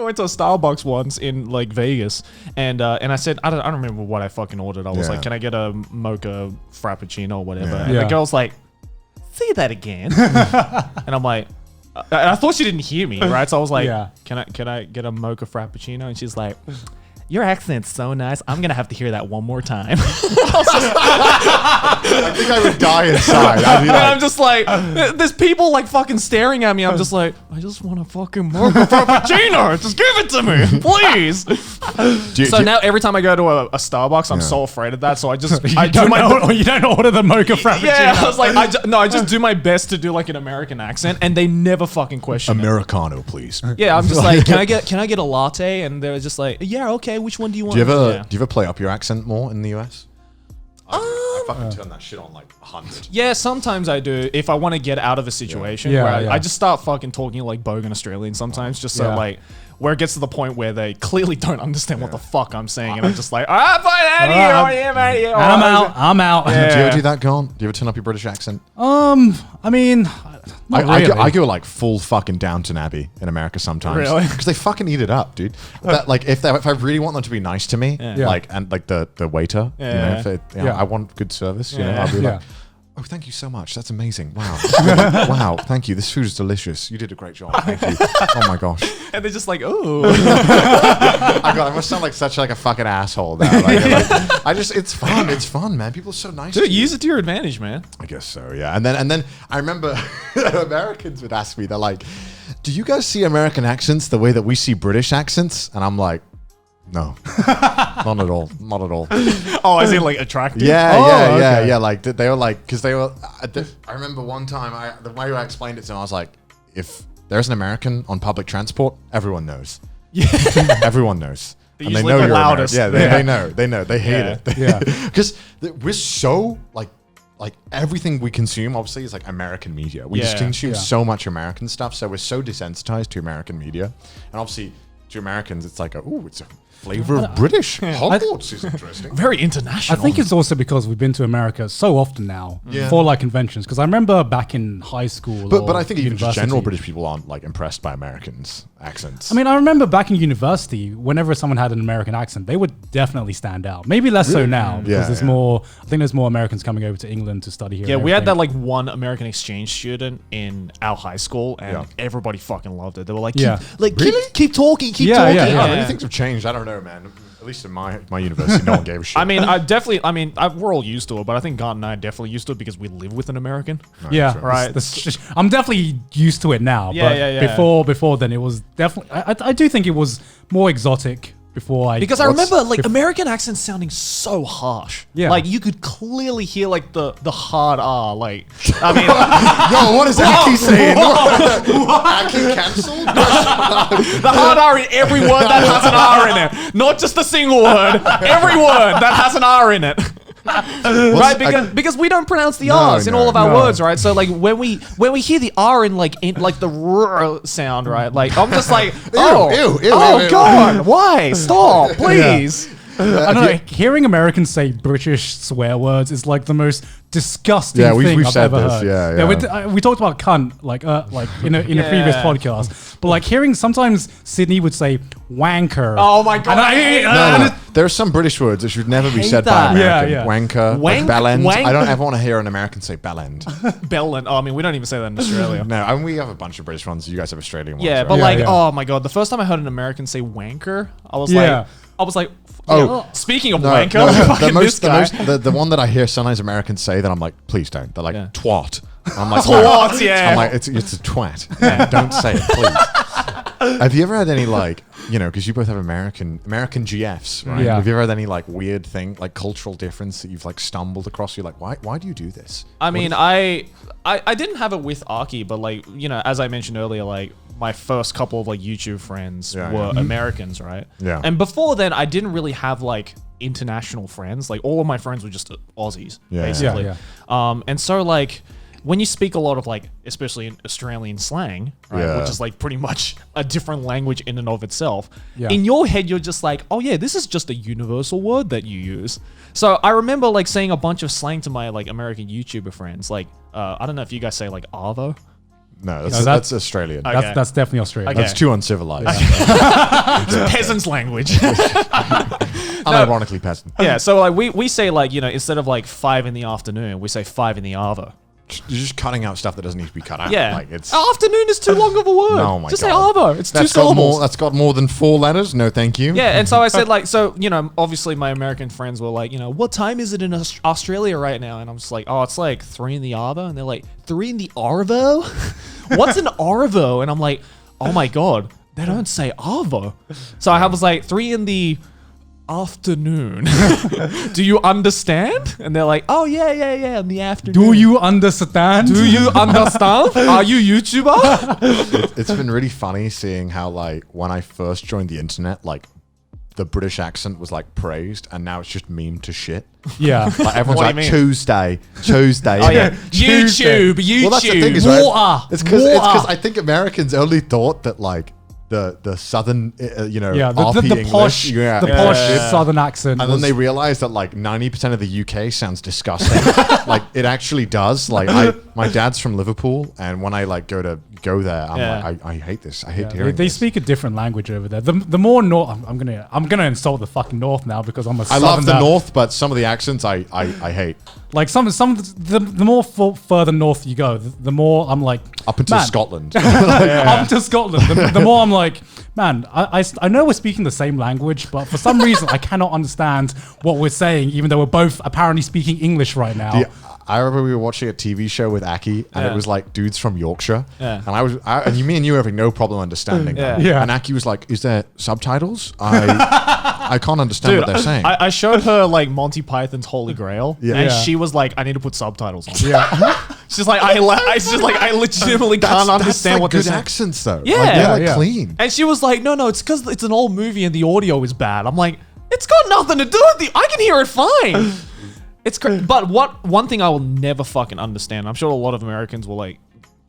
we went to a Starbucks once in like Vegas, and I said I don't remember what I fucking ordered. I was like, can I get a mocha frappuccino or whatever? And the girl's like, say that again. And I'm like, I thought she didn't hear me, right? So I was like, can I get a mocha frappuccino? And she's like, your accent's so nice. I'm gonna have to hear that one more time. I think I would die inside. I'm just like, there's people like fucking staring at me. I'm just like, I just want a fucking mocha frappuccino. Just give it to me, please. Now every time I go to a Starbucks, I'm so afraid of that. So I just you don't order the mocha frappuccino. Yeah, I was like, I just do my best to do like an American accent, and they never fucking question Americano, please. Yeah, I'm just like, can I get a latte? And they're just like, yeah, okay. Which one do you want? Do you ever play up your accent more in the US? I fucking turn that shit on like 100. Yeah, sometimes I do. If I want to get out of a situation where I just start fucking talking like bogan Australian sometimes, just so like where it gets to the point where they clearly don't understand what the fuck I'm saying, and I'm just like, fine, out of here, I am out of here. I'm out. Yeah. Do you ever do that, Gon? Do you ever turn up your British accent? I mean, I go like full fucking Downton Abbey in America sometimes. Really? Because they fucking eat it up, dude. That, like if I really want them to be nice to me, like and like the waiter, I want good service. You know, I'll be like, oh, thank you so much. That's amazing. Wow. Wow. Thank you. This food is delicious. You did a great job. Thank you. Oh my gosh. And they're just like, oh. I must sound like such like a fucking asshole now. It's fun. It's fun, man. People are so nice. Dude, use it to your advantage, man. I guess so, yeah. And then I remember Americans would ask me, they're like, do you guys see American accents the way that we see British accents? And I'm like, no, not at all. Not at all. Oh, is it like attractive? Yeah. Like they were like, because they were. I remember one time, the way I explained it to them, I was like, if there's an American on public transport, everyone knows. Yeah, everyone knows. And they know you're loudest. Yeah, they know. They know. They hate it. Yeah, because we're so like everything we consume obviously is like American media. We just consume so much American stuff, so we're so desensitized to American media, and obviously to Americans, it's like, it's a flavor of British. Hogwarts is interesting. Very international. I think it's also because we've been to America so often now for like conventions. Because I remember back in high school, but I think even just general British people aren't like impressed by Americans' accents. I mean, I remember back in university, whenever someone had an American accent, they would definitely stand out. Maybe less so now because there's more. I think there's more Americans coming over to England to study here. Yeah, we had that like one American exchange student in our high school, and everybody fucking loved it. They were like, keep talking, keep talking. Many things have changed. I don't know, man. At least in my university, no one gave a shit. I mean, we're all used to it, but I think God and I are definitely used to it because we live with an American. Right. I'm definitely used to it now. Before then, it was definitely. I do think it was more exotic. Because I remember like American accents sounding so harsh. Yeah. Like you could clearly hear like the hard R. Like, I mean, yo, what is Aki saying? Aki cancelled? The hard R in every word that has an R in it. Not just a single word. Every word that has an R in it. Right, because we don't pronounce the R's in all of our words, right? So like when we hear the R in like the R sound, right? Like I'm just like, God, why? Stop, please. I don't know. Hearing Americans say British swear words is like the most disgusting thing I've ever heard. We talked about cunt like in a previous podcast, but like hearing sometimes Sydney would say wanker. Oh my God! There are some British words that should never be said by American. Wanker, like bellend. I don't ever want to hear an American say bellend. Bellend. Oh, I mean, we don't even say that in Australia. No, I mean, we have a bunch of British ones. You guys have Australian ones. Yeah, but oh my God, the first time I heard an American say wanker, I was like, speaking of wanker, the one that I hear sometimes Americans say that I'm like, please don't. They're like twat. I'm like, twat, yeah. I'm like, it's a twat. Yeah, don't say it, please. Have you ever had any like, because you both have American GFs, right? Yeah. Have you ever had any like weird thing, like cultural difference that you've like stumbled across? You're like, why do you do this? I mean, I didn't have it with Aki, but like, as I mentioned earlier, like my first couple of like YouTube friends were Americans, right? Yeah. And before then, I didn't really have like international friends. Like all of my friends were just Aussies, basically. Yeah. And so like when you speak a lot of like, especially in Australian slang, right, which is like pretty much a different language in and of itself, in your head, you're just like, oh yeah, this is just a universal word that you use. So I remember like saying a bunch of slang to my like American YouTuber friends. Like, I don't know if you guys say like Arvo. No, that's Australian. Okay. That's definitely Australian. Okay. That's too uncivilized. It's peasant's language. Unironically peasant. Yeah, so like we say like, you know, instead of like 5 in the afternoon, we say 5 in the arvo. You're just cutting out stuff that doesn't need to be cut out. Yeah. Like it's Afternoon is too long of a word. Oh my Just God. say arvo. It's 2 that's syllables. that's got more than 4 letters. No, thank you. Yeah, and so I said like, so, you know, obviously my American friends were like, you know, what time is it in Australia right now? And I'm just like, oh, it's like 3 in the arvo. And they're like, 3 in the arvo? What's an arvo? And I'm like, oh my God, they don't say arvo. So I was like, 3 in the afternoon. Do you understand? And they're like, oh yeah, in the afternoon. Do you understand? Do you understand? Are you YouTuber? It's been really funny seeing how like when I first joined the internet, like the British accent was like praised, and now it's just meme to shit. Yeah. Like everyone's What do like you mean? Tuesday. Oh yeah, YouTube. Well, that's the thing is, Water. right? It's because I think Americans only thought that like the southern, you know, Yeah, RP the English, posh, yeah, the yeah, posh yeah. southern accent. And then they realized that like 90% of the UK sounds disgusting. Like it actually does. Like my dad's from Liverpool, and when I like go there, I'm like, I hate this. I hate hearing They this. speak a different language over there. The more north, I'm gonna insult the fucking north now because I'm a I love the southerner. north, but some of the accents I hate. Like the more further north you go, the more I'm like Up until man, Scotland. Up to Scotland. The more I'm like, man, I know we're speaking the same language, but for some reason I cannot understand what we're saying, even though we're both apparently speaking English right now. Yeah, I remember we were watching a TV show with Aki, and it was like dudes from Yorkshire. Yeah. And me and you were having no problem understanding them. Yeah. And Aki was like, "Is there subtitles? I can't understand what they're saying." I showed her like Monty Python's Holy Grail, Yeah. and Yeah. she was like, "I need to put subtitles on." yeah, She's like, I legitimately can't understand like what they're good saying. accents though. Yeah. like, they're like Yeah. clean. And she was like, no, it's because it's an old movie and the audio is bad. I'm like, it's got nothing to do with I can hear it fine. It's but one thing I will never fucking understand. I'm sure a lot of Americans will like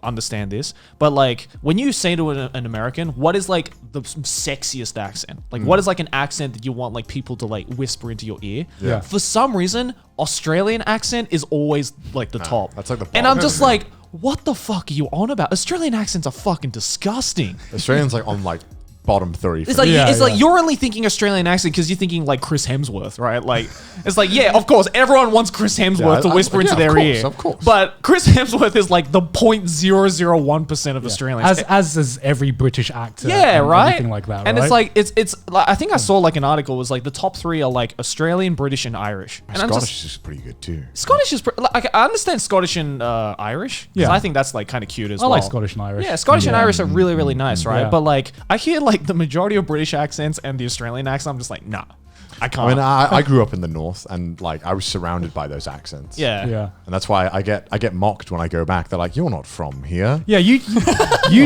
understand this, but like when you say to an American, what is like the sexiest accent? Like what is like an accent that you want like people to like whisper into your ear? Yeah. For some reason, Australian accent is always like the top. that's like the and I'm bottom. just like, what the fuck are you on about? Australian accents are fucking disgusting. Australians like on like bottom 3. It's like Yeah, it's like yeah. you're only thinking Australian accent because you're thinking like Chris Hemsworth, right? Like it's like yeah, of course, everyone wants Chris Hemsworth to whisper into their ear. Of course. But Chris Hemsworth is like the 0.001% of Australians. As is every British actor. Yeah, and right. everything like that. And right? it's like it's like, I think I saw like an article was like the top 3 are like Australian, British, and Irish. And I'm Scottish just is pretty good too. Scottish is like I understand Scottish and Irish. 'Cause Yeah. I think that's like kind of cute as I well. like Scottish and Irish. Yeah, Scottish and Irish are really, really nice, right? Yeah. But like, I hear like the majority of British accents and the Australian accent. I'm just like, nah, I can't. I mean, I grew up in the north, and like I was surrounded by those accents. yeah, Yeah. And that's why I get mocked when I go back. They're like, "You're not from here." Yeah, you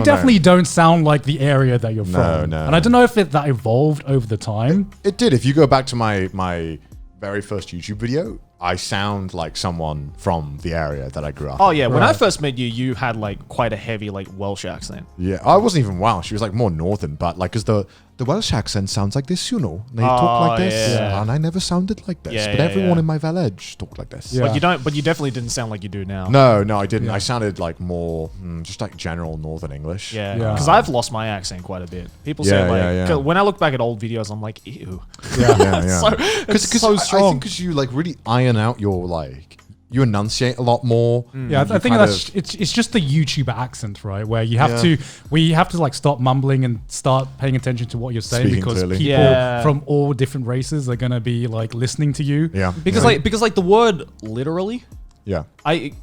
definitely don't sound like the area that you're from. no. And I don't know if that evolved over the time. It did. If you go back to my very first YouTube video, I sound like someone from the area that I grew up. Oh in. yeah, when I Right. first met you, you had like quite a heavy like Welsh accent. Yeah, I wasn't even Welsh. She was like more northern, but like, cause the Welsh accent sounds like this, you know. They talk like this, yeah. and I never sounded like this. Yeah, but yeah, everyone yeah. in my village talked like this. Yeah. But you don't. But you definitely didn't sound like you do now. No, I didn't. Yeah. I sounded like more just like general northern English. Yeah, Yeah. because I've lost my accent quite a bit. People say Yeah, like, yeah, yeah. 'cause when I look back at old videos, I'm like, ew. yeah. So it's so I strong. think because you like really iron out your like, you enunciate a lot more. Yeah, I You think kind that's of- it's just the YouTuber accent, right? Where you have Yeah. we have to like stop mumbling and start paying attention to what you're saying Speaking because clearly. people Yeah. from all different races are gonna be like listening to you. yeah. because yeah. like the word literally, yeah.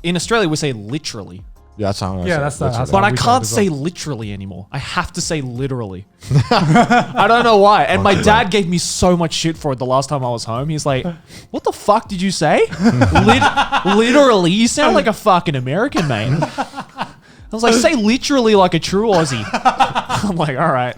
in Australia we say literally. Yeah, that's how I Yeah, say it. that's Literally. But I we say can't it as say well. literally anymore. I have to say literally. I don't know why. And my dad gave me so much shit for it the last time I was home. He's like, what the fuck did you say? Literally. You sound like a fucking American, man. I was like, say literally like a true Aussie. I'm like, all right.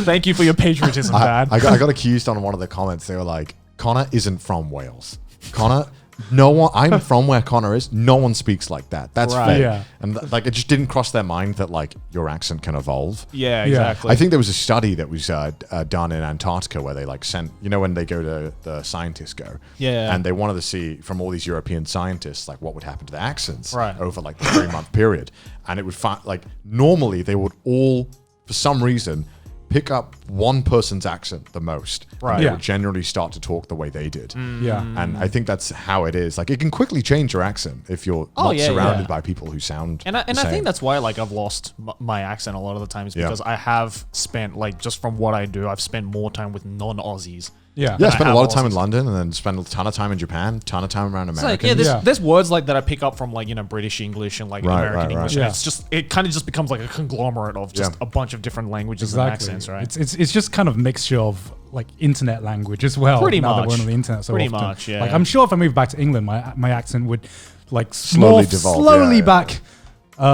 Thank you for your patriotism, Dad. I got accused on one of the comments. They were like, Connor isn't from Wales. Connor no one. I'm from where Connor is. No one speaks like that. That's fake. Yeah. And like, it just didn't cross their mind that like your accent can evolve. Yeah, exactly. I think there was a study that was done in Antarctica where they like sent, when they go to the scientists go, and they wanted to see from all these European scientists like what would happen to the accents over like the 3-month period, and it would find like normally they would all for some reason pick up one person's accent the most. Right. They would generally start to talk the way they did. Yeah. And I think that's how it is. Like, it can quickly change your accent if you're not surrounded by people who sound And I think that's why, like, I've lost my accent a lot of the times because I have spent, like, just from what I do, I've spent more time with non-Aussies. Yeah, I spent a lot of time in London and then spent a ton of time in Japan, ton of time around America. Like, there's words like that I pick up from like, British English and like American English. And it's just, it kind of just becomes like a conglomerate of just a bunch of different languages and accents, right? It's just kind of mixture of like internet language as well. Pretty now much. that we're on the internet so Pretty often. much, yeah. Like, I'm sure if I moved back to England, my accent would like Slowly devolve,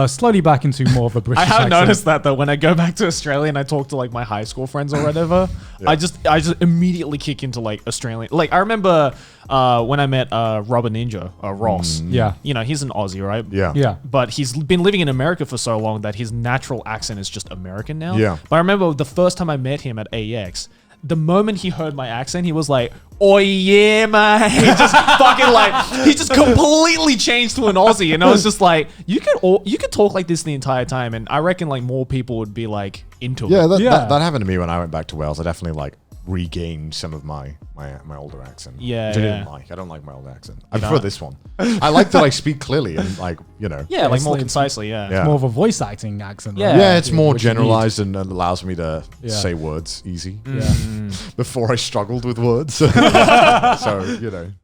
slowly back into more of a British I have accent. noticed that though when I go back to Australia and I talk to like my high school friends or whatever, I just immediately kick into like Australian. Like I remember when I met Rubber Ninja, Ross. Yeah. He's an Aussie, right? Yeah. Yeah. But he's been living in America for so long that his natural accent is just American now. Yeah. But I remember the first time I met him at AX, the moment he heard my accent, he was like, "Oh yeah, man!" He just fucking like he just completely changed to an Aussie, and I was just like, "You could talk like this the entire time," and I reckon like more people would be like into it. That happened to me when I went back to Wales. I definitely like regained some of my older accent. Yeah, which I didn't like. I don't like my old accent. I prefer this one. I like that I speak clearly and like like more concisely. Yeah. It's more of a voice acting accent. Yeah. Right? Yeah, it's more generalized and allows me to say words easy. Yeah. Before I struggled with words. So,